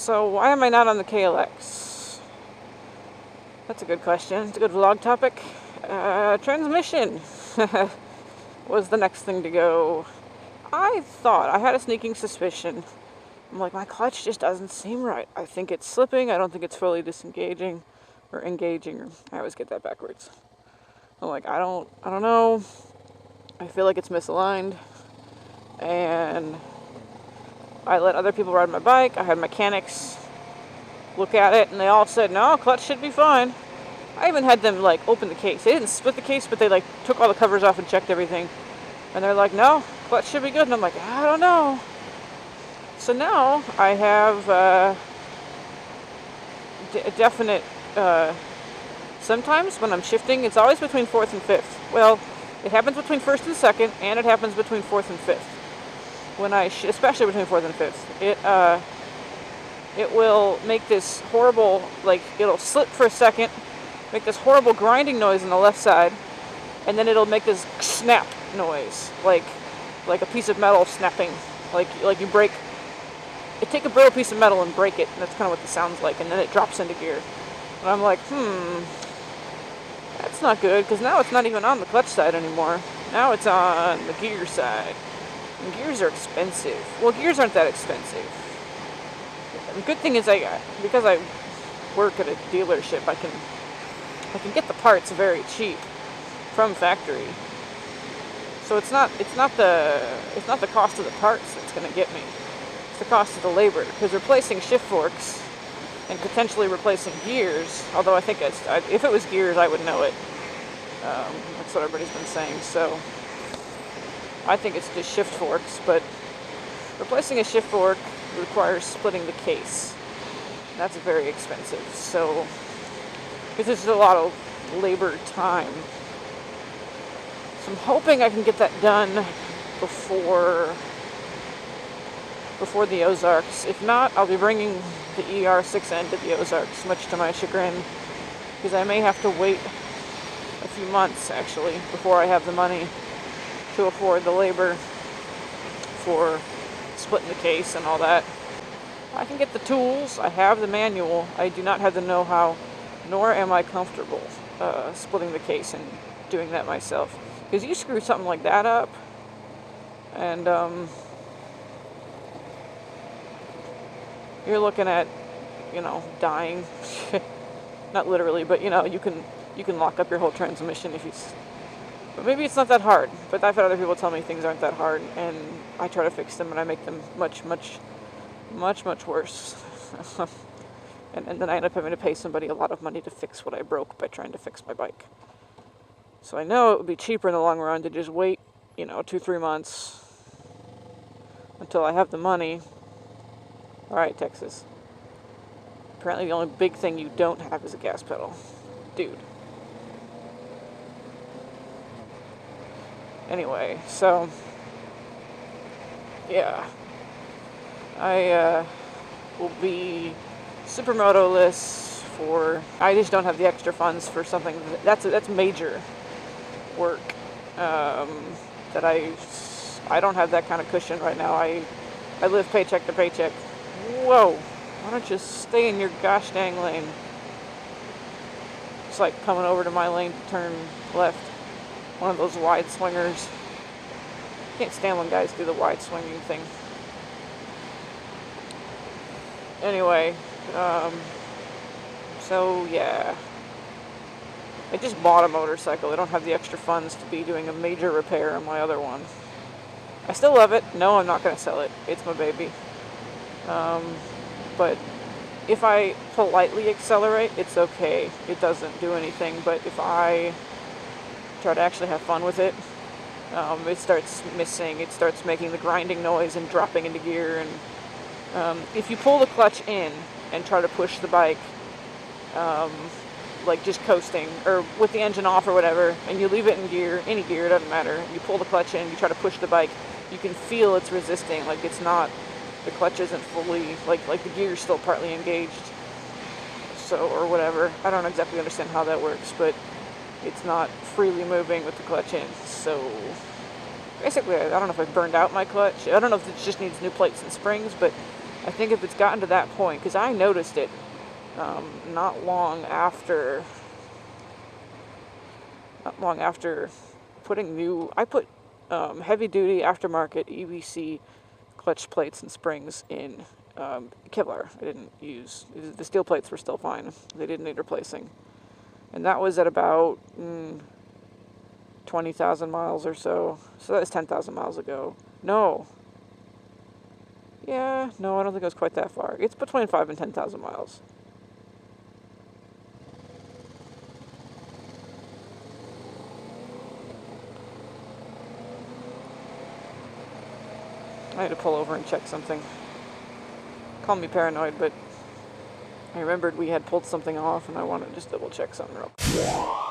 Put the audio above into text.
So why am I not on the KLX? That's a good question. It's a good vlog topic. Transmission was the next thing to go. I had a sneaking suspicion. I'm like, my clutch just doesn't seem right. I think it's slipping. I don't think it's fully disengaging or engaging. I always get that backwards. I'm like, I don't know. I feel like it's misaligned. And I let other people ride my bike. I had mechanics look at it, and they all said, no, clutch should be fine. I even had them, open the case. They didn't split the case, but they, took all the covers off and checked everything. And they're like, no, clutch should be good. And I'm like, I don't know. So now I have a definite, sometimes when I'm shifting, it's always between 4th and 5th. Well, it happens between 1st and 2nd, and it happens between 4th and 5th. When especially between 4th and 5th, it will make this horrible, it'll slip for a second, make this horrible grinding noise on the left side, and then it'll make this snap noise, like a piece of metal snapping, like you break. You take a brittle piece of metal and break it, and that's kind of what this sounds like, and then it drops into gear. And I'm like, that's not good, because now it's not even on the clutch side anymore. Now it's on the gear side. And gears are expensive. Well, gears aren't that expensive. The good thing is because I work at a dealership, I can get the parts very cheap from factory. So it's not the cost of the parts that's going to get me. It's the cost of the labor, because replacing shift forks and potentially replacing gears, although I think if it was gears, I would know it. That's what everybody's been saying. So I think it's just shift forks, but replacing a shift fork requires splitting the case. That's very expensive. So because there's a lot of labor time. So I'm hoping I can get that done before the Ozarks. If not, I'll be bringing the ER6N to the Ozarks, much to my chagrin, because I may have to wait a few months, actually, before I have the money to afford the labor for splitting the case and all that. I can get the tools. I have the manual. I do not have the know-how, nor am I comfortable splitting the case and doing that myself. Because you screw something like that up, and you're looking at, dying. Not literally, but you can lock up your whole transmission if you. But maybe it's not that hard. But I've had other people tell me things aren't that hard, and I try to fix them, and I make them much, much, much, much worse. and then I end up having to pay somebody a lot of money to fix what I broke by trying to fix my bike. So I know it would be cheaper in the long run to just wait, 2-3 months until I have the money. All right, Texas. Apparently the only big thing you don't have is a gas pedal. Dude. Anyway, so, yeah. I will be Supermoto-less I just don't have the extra funds for something that's major work. That I don't have that kind of cushion right now. I live paycheck to paycheck. Whoa, why don't you stay in your gosh dang lane? It's like coming over to my lane to turn left. One of those wide swingers. Can't stand when guys do the wide swinging thing. Anyway, so yeah. I just bought a motorcycle. I don't have the extra funds to be doing a major repair on my other one. I still love it. No, I'm not going to sell it. It's my baby. But if I politely accelerate, it's okay. It doesn't do anything. But if I try to actually have fun with it, it starts missing. It starts making the grinding noise and dropping into gear. And if you pull the clutch in and try to push the bike, just coasting, or with the engine off or whatever, and you leave it in gear, any gear, it doesn't matter, you pull the clutch in, you try to push the bike, you can feel it's resisting, it's not, the clutch isn't fully, the gear's still partly engaged, so, or whatever. I don't exactly understand how that works, but it's not freely moving with the clutch in, so basically, I don't know if I've burned out my clutch. I don't know if it just needs new plates and springs, but I think if it's gotten to that point, because I noticed it not long after putting I put heavy duty aftermarket EBC clutch plates and springs in Kevlar. I didn't use, the steel plates were still fine. They didn't need replacing. And that was at about 20,000 miles or so. So that was 10,000 miles ago. No. Yeah, no, I don't think it was quite that far. It's between 5 and 10,000 miles. I had to pull over and check something. Call me paranoid, but I remembered we had pulled something off and I wanted to just double check something real quick.